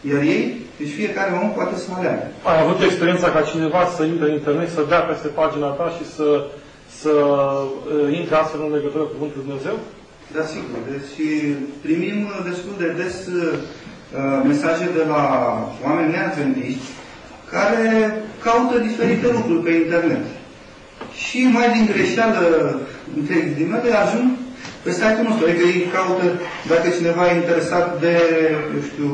Iar ei, deci fiecare om poate să aleagă. Ai avut experiența ca cineva să intre în internet, să dea peste pagina ta și să intre astfel în legătură cu Cuvântul Dumnezeu? Da, sigur. Deci primim destul de des mesaje de la oameni neadventiști care caută diferite lucruri pe internet. Și mai din greșeală, între ghilimele, ajung pe site-ul nostru. Adică ei caută, dacă cineva e interesat de, eu știu,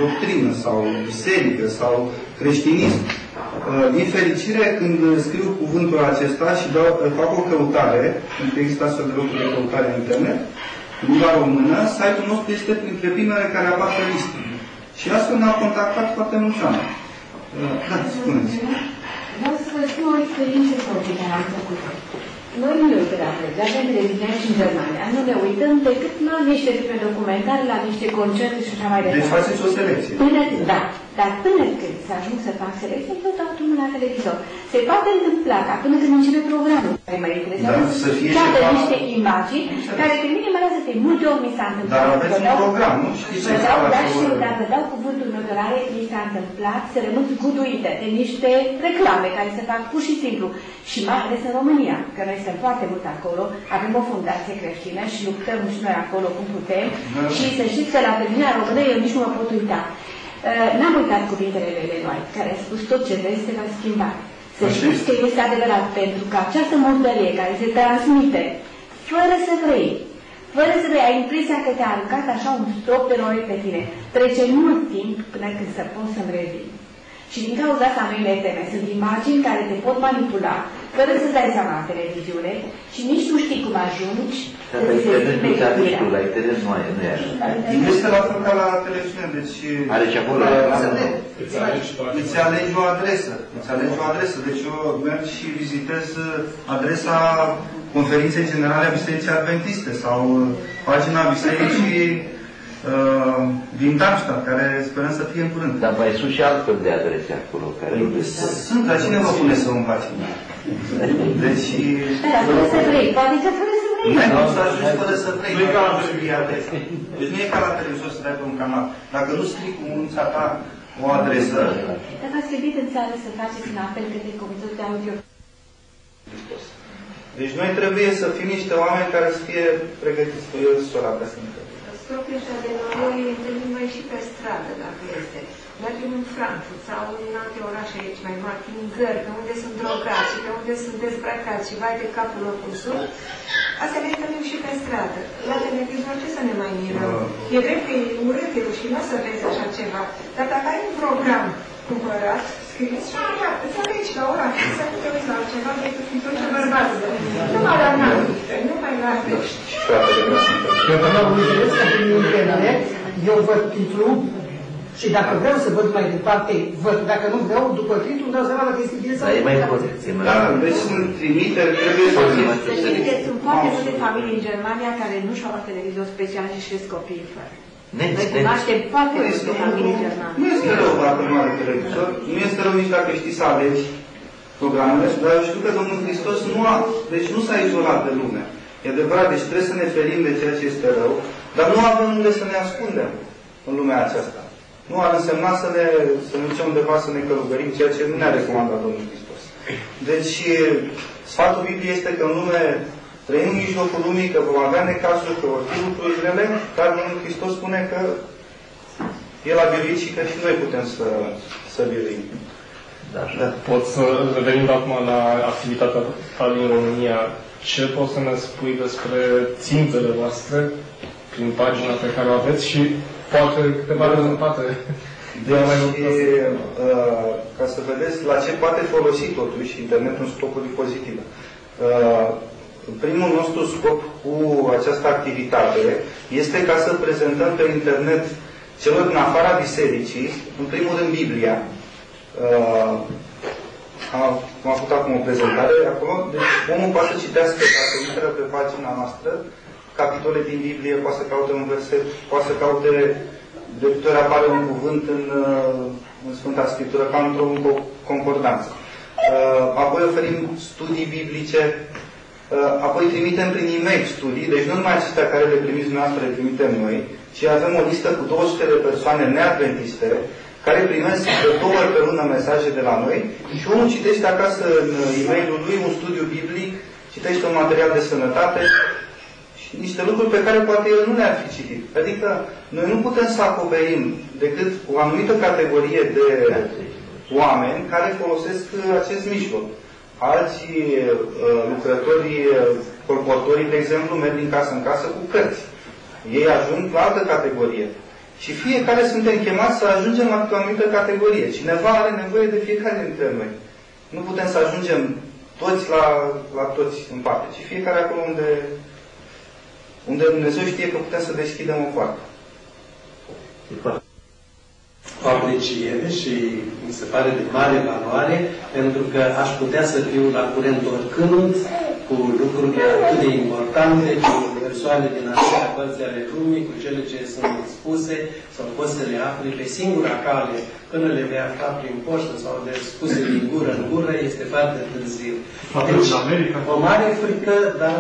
doctrină sau biserică sau creștinism. Din fericire, când scriu cuvântul acesta și fac o căutare, pentru că există astfel de locuri de căutare în internet, în limba română, site-ul nostru este printre primele care apar pe listă. Și astfel ne-au contactat foarte mulți oameni. Da, spuneți. Vreau să vă spun o experiență proprie care am făcut-o. Noi nu ne uităm la televiziune, televiziune și în Germania. Nu ne uităm decât la niște filme documentare, la niște concerte și așa mai departe. Deci faceți o selecție. Da. Dar până când să ajung să fac selecție, eu dau drumul la televizor. Se poate întâmpla ca până când începe programul care mă interesează, să fie niște imagini care pe mine mă lasă de multe ori mi s-a întâmplat. Dar aveți un program, nu? Știți ce dacă dau cuvântul în orare, mi s-a întâmplat să rămân zguduită de niște reclame care se fac pur și simplu. Și mai ales în România, că noi suntem foarte mult acolo, avem o fundație creștină și luptăm și noi acolo cum putem. Și să știți că la televiziunea română eu nici nu mă pot uita. N-am uitat cuvintele lui noi, care a spus tot ce vrei să te va schimba. Să știți că este adevărat, pentru că această murdărie care se transmite, fără să vrei, ai impresia că te-a aruncat așa un strop de nori pe tine. Trece mult timp până când să poți să-mi revii. Și din cauza asta noi le teme. Sunt imagini care te pot manipula, fără să-ți dai seama la televiziune și nici nu știi cum ajungi. Dar la internet nu te aduci, la internet nu e așa. Nu este la fel ca la televiziune, deci... Are și acolo Îți alegi o adresă. Deci eu merg și vizitez adresa Conferinței Generale a Bisericii Adventiste sau pagina Bisericii din Darmstadt, care sperăm să fie în curând. Dar mai sunt și altfel de adrese acolo care nu sunt, dar cine vă pune să îmi faci? Deci... Fără să vrei, poate că fără să vrei. Nu să ajungi fără să vrei. Deci nu e ca la televizor să dai pe un canal. Dacă nu scrii cu mânuța ta o adresă... Dar v-ați gândit în țară să faceți un apel către Comitetul de Audio. Deci noi trebuie să fim niște oameni care să fie pregătiți pe el sora pe sfântă. Scopul ăsta de noi întâlnim mai și pe stradă, dacă este. Mergem în Frankfurt sau în alte orașe aici mai mari, în țări, pe unde sunt drogați și pe unde sunt dezbrăcați și vai de capul lor cum sunt. Astea le întâlnim și pe stradă. La televizor ce să ne mai mirăm? E drept că e urât, e rușinos să vezi așa ceva. Dar dacă ai un program cumpărat, scris și așa, îți alegi la ora să nu te uiți la altceva decât fi tot ce bărbați. Nu mai la naște, nu mai la vești. Eu vreau înțeles că prin internet eu văd titlul și dacă vreau să văd mai departe, văd. Dacă nu vreau, după titlul, vreau să văd dacă este bine sau nu. e mai corect. Da, deci sunt trimiteri, trebuie să fie. Să știți că sunt foarte multe familii în Germania care nu și-au luat televizor special și cresc copiii fără. Noi cunoaștem foarte multe familii germane. Nu este rău dacă nu are televizor, nu este rău nici dacă știi să alegi programele, dar eu știu că Domnul Hristos deci nu s-a izolat de lume. E adevărat, deci trebuie să ne ferim de ceea ce este rău, dar nu avem unde să ne ascundem în lumea aceasta. Nu ar însemna să ne ducem undeva să ne călugărim, ceea ce nu ne-a recomandat Domnul Hristos. Deci, sfatul Bibliei este că în lume trăim în mijlocul lumii, că vom avea necazuri, că vor fi lucruri grele, dar Domnul Hristos spune că El a biruit și că și noi putem să biruim. Da. Pot să revenim acum la activitatea ta din România. Ce poți să ne spui despre țintele voastre prin pagina pe care o aveți și poate câteva rezultate de a mai ca să vedeți la ce poate folosi totuși internetul în scopuri pozitive. Primul nostru scop cu această activitate este ca să prezentăm pe internet celor din afara bisericii, în primul rând Biblia. Am făcut acum o prezentare acolo. Deci omul poate să citească, dacă intră pe pagina noastră, capitole din Biblie, poate să caute un verset, poate să caute, de câte ori apare un cuvânt în Sfânta Scriptură, ca într-o concordanță. Apoi oferim studii biblice, apoi trimitem prin e-mail studii, deci nu numai acestea care le primiți dumneavoastră, le trimitem noi, ci avem o listă cu 200 de persoane neadventiste care primesc de 2 ori pe lună mesaje de la noi și unul citește acasă în e-mailul lui un studiu biblic, citește un material de sănătate și niște lucruri pe care poate el nu le-ar fi citit. Adică noi nu putem să acoperim decât o anumită categorie de oameni care folosesc acest mijloc. Alții lucrători, colportorii, de exemplu, merg din casă în casă cu cărți. Ei ajung la altă categorie. Și fiecare suntem chemați să ajungem la o anumită categorie. Cineva are nevoie de fiecare dintre noi. Nu putem să ajungem toți la toți în parte, ci fiecare acolo unde Dumnezeu știe că putem să deschidem o poartă. O apreciere și mi se pare de mare valoare, pentru că aș putea să fiu la curent oricând cu lucruri atât de importante, cu persoane din alte părți ale lumii, cu cele ce sunt spuse sau poți să le afli pe singura cale, până le vei afla prin poștă sau le spuse din gură în gură, este foarte târziu. Deci, o mare frică, dar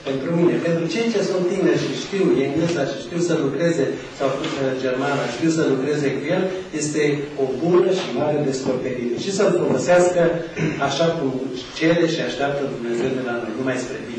pentru mine, pentru cei ce sunt tineri și știu engleza și știu să lucreze, sau germana, știu să lucreze cu el, este o bună și mare descoperire. Și să-l folosească așa cum cere și așteaptă Dumnezeu de la noi, numai spre bine.